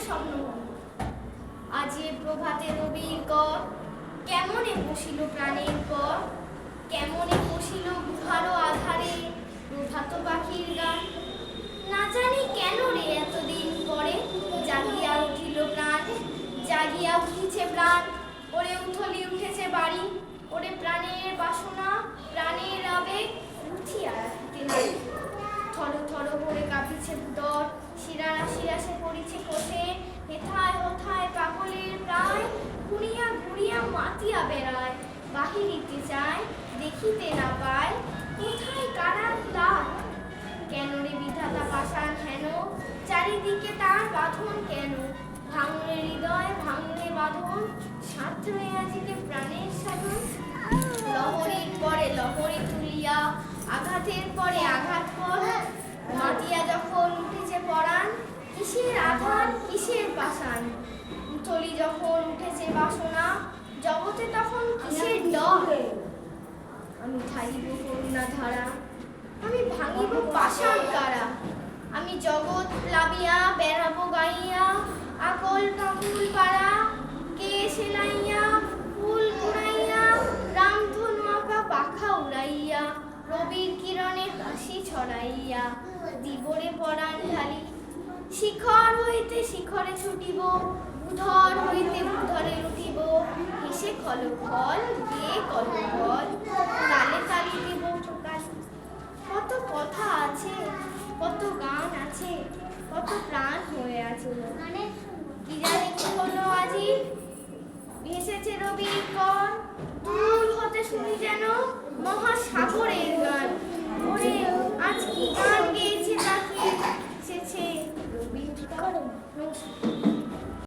স্বপ্নভঙ্গ। আজি প্রভাতে রবির কর, কেমনে বসিল প্রাণের পর, কেমনে বসিল গুহারো আধারে প্রভাত পাখির গান। না জানি কেন রে এতদিন পরে জাগিয়া উঠিল প্রাণ, জাগিয়া উঠিছে প্রাণ। ওরে উথলি উঠেছে বাড়ি, ওরে প্রাণের বাসনা, প্রাণের আবেগ উঠিয়া রাখিতে নাই। থর থর করে কাঁপিছে ভূতর, শিরারা শিরাসে পড়িছে কোষে, হেথায় হোথায় পাগলের প্রায় ঘুরিয়া ঘুরিয়া মাতিয়া বেড়ায়। বাহিরিতে চায় দেখিতে না পায়, কোথায় কারা তার। কেন রে বিধাতা পাষাণ হেন, চারিদিকে তার বাঁধন কেন। ভাঙলে হৃদয় ভাঙলে বাঁধন, সাঁতরে আজিকে প্রাণের সাধন। লহরীর পরে লহরী তুলিয়া, আঘাতের পরে আঘাত পর, মাতিয়া যখন উঠেছে পরাণ, কিসের আধার কিসের পাষাণ। উথলি যখন উঠেছে বাসনা, জগতে তখন কিসের ডর। আমি ধারিব করুণা ধারা, আমি ভাঙিব পাষাণ কারা। আমি জগৎ প্লাবিয়া বেড়াবো গাইয়া, আকল কাকুল পাড়া কে সেলাইয়া, ফুল কুড়াইয়া রামধনু আঁকা পাখা উড়াইয়া, রবির কিরণে হাসি ছড়াইয়া দিবরে পরাণ ঢালি। শিখর হইতে শিখরে ছুটিব, বুধর হইতে বুধরে উঠিব, হেসে খল খল দিয়ে কল কল, তালে তালি দেব টোকাল। কত কথা আছে, কত গান আছে, কত প্রাণ হয়ে আছে। কি জানি কি হলো আজি, ভেসেছে রবির কর, দূর হতে শুনি যেন মহাসাগরের গান। ওরে আজ কি গান গেয়েছে তাকে, এসেছে রবির কর।